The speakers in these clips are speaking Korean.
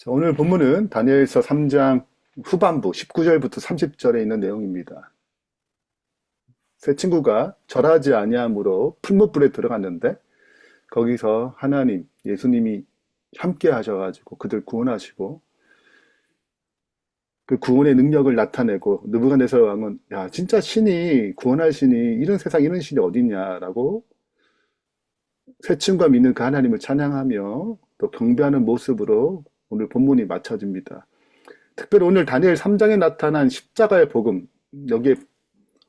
자, 오늘 본문은 다니엘서 3장 후반부 19절부터 30절에 있는 내용입니다. 세 친구가 절하지 아니함으로 풀무불에 들어갔는데 거기서 하나님, 예수님이 함께 하셔가지고 그들 구원하시고 그 구원의 능력을 나타내고 느부갓네살 왕은 야 진짜 신이 구원할 신이 이런 세상 이런 신이 어딨냐라고 세 친구가 믿는 그 하나님을 찬양하며 또 경배하는 모습으로 오늘 본문이 맞춰집니다. 특별히 오늘 다니엘 3장에 나타난 십자가의 복음, 여기에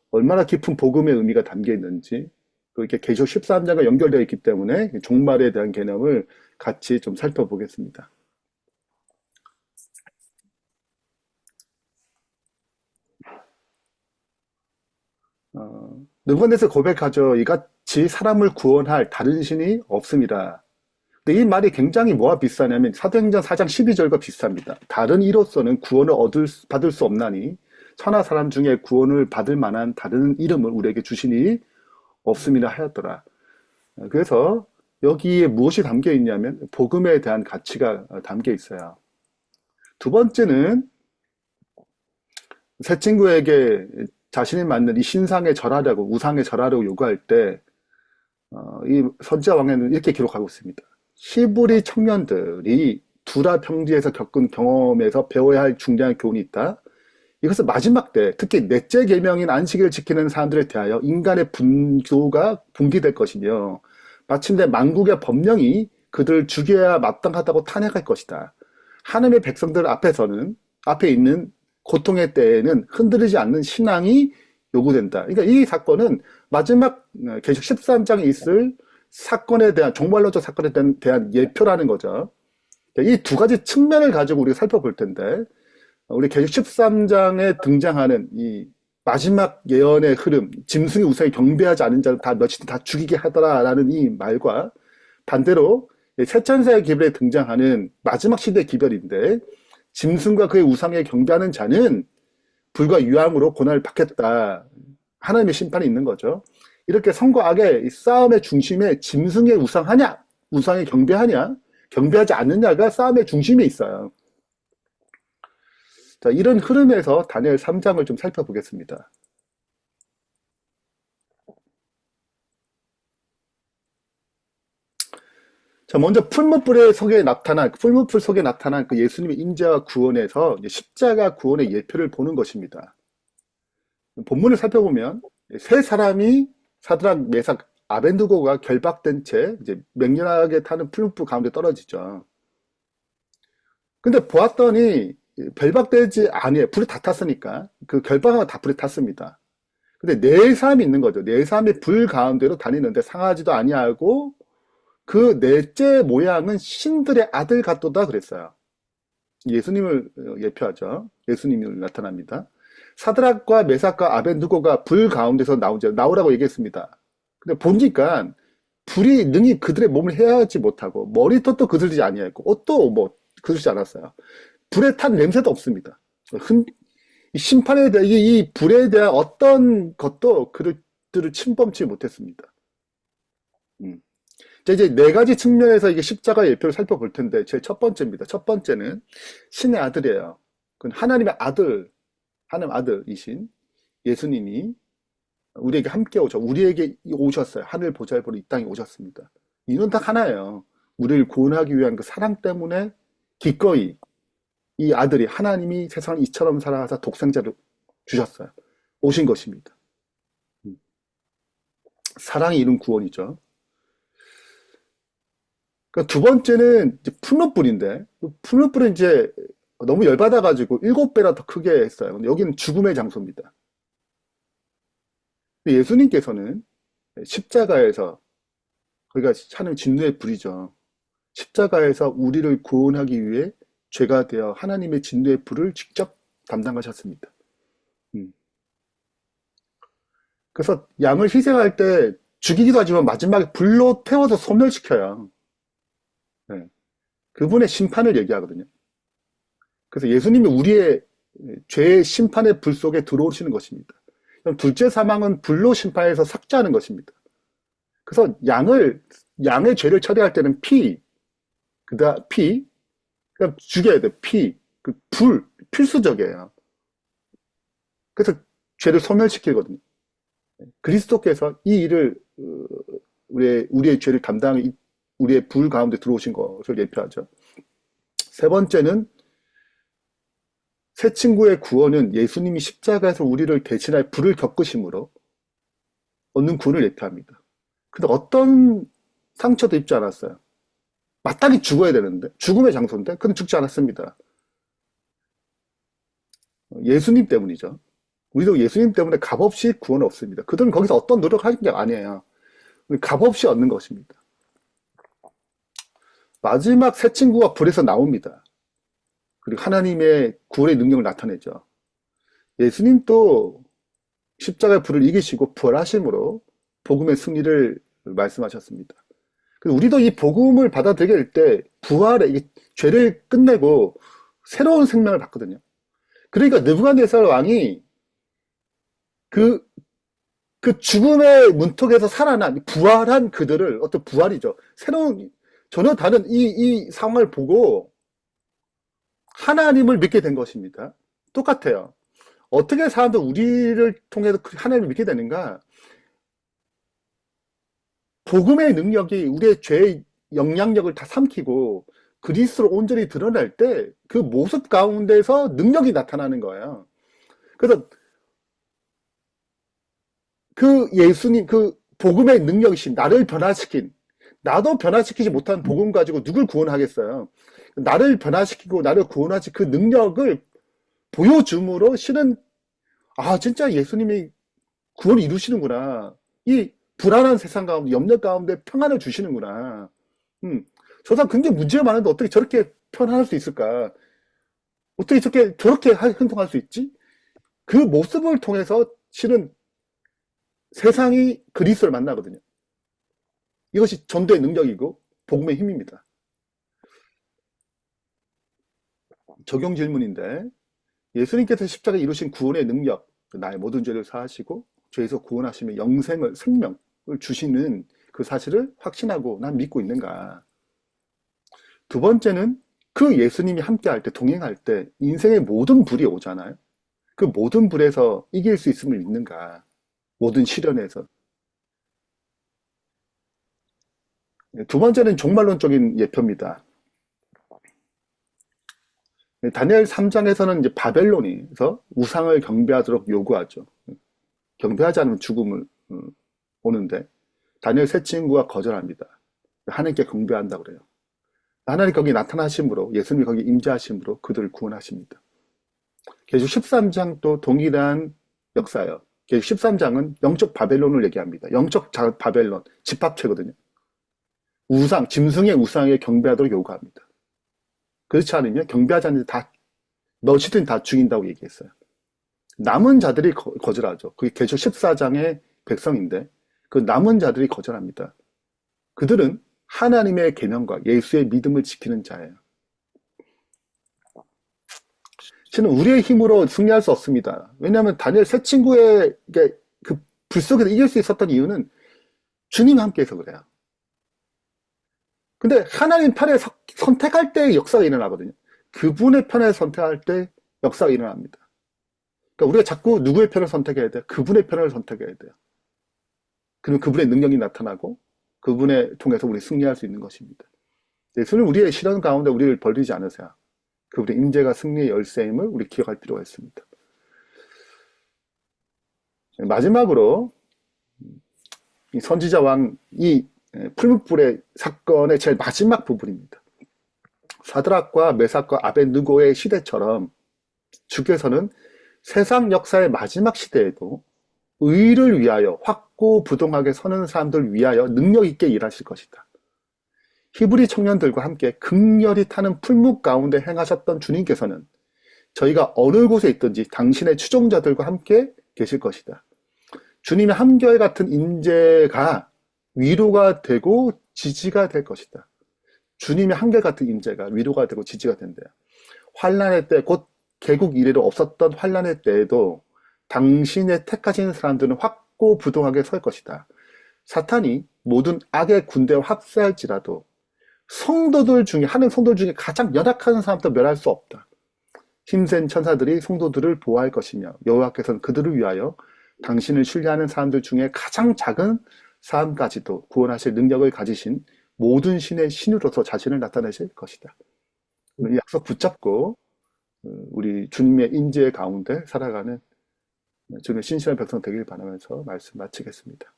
얼마나 깊은 복음의 의미가 담겨 있는지, 또 이렇게 계시록 13장과 연결되어 있기 때문에 종말에 대한 개념을 같이 좀 살펴보겠습니다. 느부갓네살 고백하죠. 이같이 사람을 구원할 다른 신이 없습니다. 근데 이 말이 굉장히 뭐와 비슷하냐면 사도행전 4장 12절과 비슷합니다. 다른 이로서는 구원을 받을 수 없나니 천하 사람 중에 구원을 받을 만한 다른 이름을 우리에게 주시니 없음이라 하였더라. 그래서 여기에 무엇이 담겨 있냐면 복음에 대한 가치가 담겨 있어요. 두 번째는 새 친구에게 자신이 만든 이 신상에 절하려고 우상에 절하려고 요구할 때 이 선지자 왕에는 이렇게 기록하고 있습니다. 히브리 청년들이 두라 평지에서 겪은 경험에서 배워야 할 중요한 교훈이 있다. 이것은 마지막 때, 특히 넷째 계명인 안식일을 지키는 사람들에 대하여 인간의 분노가 분기될 것이며 마침내 만국의 법령이 그들을 죽여야 마땅하다고 탄핵할 것이다. 하나님의 백성들 앞에 있는 고통의 때에는 흔들리지 않는 신앙이 요구된다. 그러니까 이 사건은 마지막 계시록 13장에 있을 사건에 대한 종말론적 사건에 대한 예표라는 거죠. 이 두 가지 측면을 가지고 우리가 살펴볼 텐데 우리 계시록 13장에 등장하는 이 마지막 예언의 흐름, 짐승이 우상에 경배하지 않은 자를 다 며칠 다 죽이게 하더라라는 이 말과 반대로 새 천사의 기별에 등장하는 마지막 시대의 기별인데 짐승과 그의 우상에 경배하는 자는 불과 유황으로 고난을 받겠다. 하나님의 심판이 있는 거죠. 이렇게 선과 악의 싸움의 중심에 짐승의 우상하냐, 우상에 경배하냐, 경배하지 않느냐가 싸움의 중심에 있어요. 자, 이런 흐름에서 다니엘 3장을 좀 살펴보겠습니다. 자, 먼저 풀무불 속에 나타난 그 예수님의 임재와 구원에서 십자가 구원의 예표를 보는 것입니다. 본문을 살펴보면 세 사람이 사드락, 메삭, 아벤느고가 결박된 채 이제 맹렬하게 타는 풀무불 가운데 떨어지죠. 근데 보았더니 결박되지 아니에요. 불이 다 탔으니까 그 결박하고 다 불이 탔습니다. 근데 네 사람이 있는 거죠. 네 사람이 불 가운데로 다니는데 상하지도 아니하고 그 넷째 모양은 신들의 아들 같도다 그랬어요. 예수님을 예표하죠. 예수님이 나타납니다. 사드락과 메삭과 아벤느고가 불 가운데서 나오라고 얘기했습니다. 근데 보니까 불이 능히 그들의 몸을 헤아하지 못하고 머리털도 그들지 아니했고 옷도 뭐 그들지 않았어요. 불에 탄 냄새도 없습니다. 심판에 대한 이 불에 대한 어떤 것도 그들을 침범치 못했습니다. 이제 네 가지 측면에서 이게 십자가의 예표를 살펴볼 텐데 제일 첫 번째입니다. 첫 번째는 신의 아들이에요. 그건 하나님의 아들, 하나님 아들이신 예수님이 우리에게 함께 우리에게 오셨어요. 하늘 보좌를 보러 이 땅에 오셨습니다. 이유는 딱 하나예요. 우리를 구원하기 위한 그 사랑 때문에 기꺼이 이 아들이 하나님이 세상을 이처럼 사랑하사 독생자를 주셨어요. 오신 것입니다. 사랑이 이룬 구원이죠. 그러니까 두 번째는 풀무불인데 풀무불은 이제 너무 열받아가지고 7배나 더 크게 했어요. 근데 여기는 죽음의 장소입니다. 예수님께서는 십자가에서 우리가 하나님 진노의 불이죠. 십자가에서 우리를 구원하기 위해 죄가 되어 하나님의 진노의 불을 직접 담당하셨습니다. 그래서 양을 희생할 때 죽이기도 하지만 마지막에 불로 태워서 소멸시켜요. 네. 그분의 심판을 얘기하거든요. 그래서 예수님이 우리의 죄의 심판의 불 속에 들어오시는 것입니다. 둘째 사망은 불로 심판해서 삭제하는 것입니다. 그래서 양의 죄를 처리할 때는 피, 그러니까 죽여야 돼. 그 불, 필수적이에요. 그래서 죄를 소멸시키거든요. 그리스도께서 이 일을, 우리의 죄를 담당하는 우리의 불 가운데 들어오신 것을 예표하죠. 세 번째는 새 친구의 구원은 예수님이 십자가에서 우리를 대신할 불을 겪으심으로 얻는 구원을 예표합니다. 근데 어떤 상처도 입지 않았어요. 마땅히 죽어야 되는데, 죽음의 장소인데, 그는 죽지 않았습니다. 예수님 때문이죠. 우리도 예수님 때문에 값없이 구원은 없습니다. 그들은 거기서 어떤 노력을 하는 게 아니에요. 값없이 얻는 것입니다. 마지막 새 친구가 불에서 나옵니다. 그리고 하나님의 구원의 능력을 나타내죠. 예수님도 십자가의 불을 이기시고 부활하심으로 복음의 승리를 말씀하셨습니다. 우리도 이 복음을 받아들이게 될 때 부활의 죄를 끝내고 새로운 생명을 받거든요. 그러니까 느부갓네살 왕이 그 죽음의 문턱에서 살아난 부활한 그들을 어떤 부활이죠. 새로운 전혀 다른 이 상황을 보고 하나님을 믿게 된 것입니다. 똑같아요. 어떻게 사람들 우리를 통해서 하나님을 믿게 되는가? 복음의 능력이 우리의 죄의 영향력을 다 삼키고 그리스도로 온전히 드러날 때 그 모습 가운데서 능력이 나타나는 거예요. 그래서 그 예수님, 그 복음의 능력이신 나를 변화시킨, 나도 변화시키지 못한 복음 가지고 누굴 구원하겠어요. 나를 변화시키고 나를 구원하지 그 능력을 보여줌으로 실은 진짜 예수님이 구원을 이루시는구나. 이 불안한 세상 가운데 염려 가운데 평안을 주시는구나. 저 사람 굉장히 문제가 많은데 어떻게 저렇게 편안할 수 있을까? 어떻게 저렇게 행동할 수 있지? 그 모습을 통해서 실은 세상이 그리스도를 만나거든요. 이것이 전도의 능력이고 복음의 힘입니다. 적용 질문인데 예수님께서 십자가에 이루신 구원의 능력, 나의 모든 죄를 사하시고 죄에서 구원하시며 생명을 주시는 그 사실을 확신하고 난 믿고 있는가? 두 번째는 그 예수님이 함께할 때, 동행할 때 인생의 모든 불이 오잖아요. 그 모든 불에서 이길 수 있음을 믿는가? 모든 시련에서. 두 번째는 종말론적인 예표입니다. 다니엘 3장에서는 이제 바벨론에서 우상을 경배하도록 요구하죠. 경배하지 않으면 죽음을 오는데 다니엘 세 친구가 거절합니다. 하나님께 경배한다고 그래요. 하나님 거기 나타나심으로 예수님이 거기 임재하심으로 그들을 구원하십니다. 계시록 13장 또 동일한 역사예요. 계시록 13장은 영적 바벨론을 얘기합니다. 영적 바벨론, 집합체거든요. 우상, 짐승의 우상에 경배하도록 요구합니다. 그렇지 않으면 경배하지 않는데 너희들은 다 죽인다고 얘기했어요. 남은 자들이 거절하죠. 그게 계시록 14장의 백성인데 그 남은 자들이 거절합니다. 그들은 하나님의 계명과 예수의 믿음을 지키는 자예요. 실은 우리의 힘으로 승리할 수 없습니다. 왜냐하면 다니엘 세 친구의 그 불 속에서 이길 수 있었던 이유는 주님이 함께해서 그래요. 근데 하나님 편에 선택할 때 역사가 일어나거든요. 그분의 편에 선택할 때 역사가 일어납니다. 그러니까 우리가 자꾸 누구의 편을 선택해야 돼요? 그분의 편을 선택해야 돼요. 그러면 그분의 능력이 나타나고 그분의 통해서 우리 승리할 수 있는 것입니다. 예수는 우리의 시련 가운데 우리를 버리지 않으세요. 그분의 임재가 승리의 열쇠임을 우리 기억할 필요가 있습니다. 마지막으로 이 선지자 왕이 풀무불의 사건의 제일 마지막 부분입니다. 사드락과 메삭과 아벳느고의 시대처럼 주께서는 세상 역사의 마지막 시대에도 의를 위하여 확고부동하게 서는 사람들을 위하여 능력 있게 일하실 것이다. 히브리 청년들과 함께 극렬히 타는 풀무 가운데 행하셨던 주님께서는 저희가 어느 곳에 있든지 당신의 추종자들과 함께 계실 것이다. 주님의 한결같은 임재가 위로가 되고 지지가 될 것이다. 주님의 한결같은 임재가 위로가 되고 지지가 된대요. 환난의 때, 곧 개국 이래로 없었던 환난의 때에도 당신의 택하신 사람들은 확고부동하게 설 것이다. 사탄이 모든 악의 군대와 합세할지라도 성도들 중에, 하는 성도들 중에 가장 연약한 사람도 멸할 수 없다. 힘센 천사들이 성도들을 보호할 것이며 여호와께서는 그들을 위하여 당신을 신뢰하는 사람들 중에 가장 작은 사람까지도 구원하실 능력을 가지신 모든 신의 신으로서 자신을 나타내실 것이다. 이 약속 붙잡고 우리 주님의 임재 가운데 살아가는 주님의 신실한 백성 되길 바라면서 말씀 마치겠습니다.